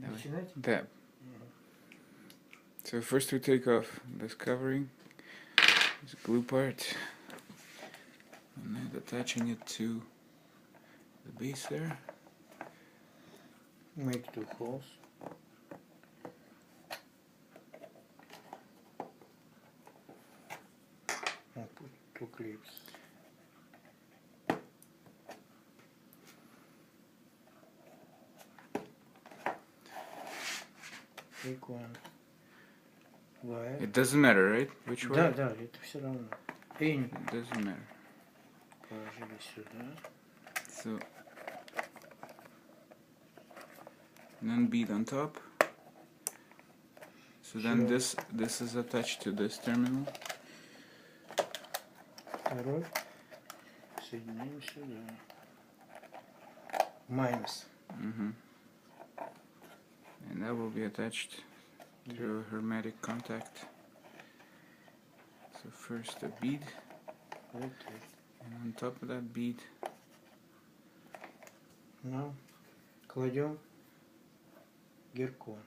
Начинать? Да. So first we take off this covering, this glue part, and then attaching it to the base there. Make 2 holes. And put 2 clips. Take one. Wire. It doesn't matter, right? Which way? Да, да, это все равно. It doesn't matter. Положили сюда. So, and then bead on top. So then this is attached to this terminal. Второй. Соединяем сюда. Minus. And that will be attached to a hermetic contact. So first a bead, Okay. and on top of that bead, Now кладем геркон.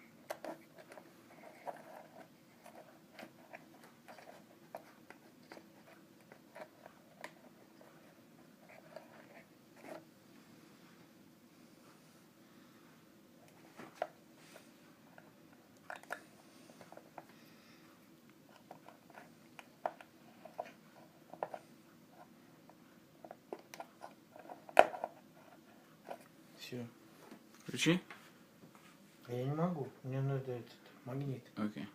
Все. Включи? Я не могу, мне надо этот магнит. Okay.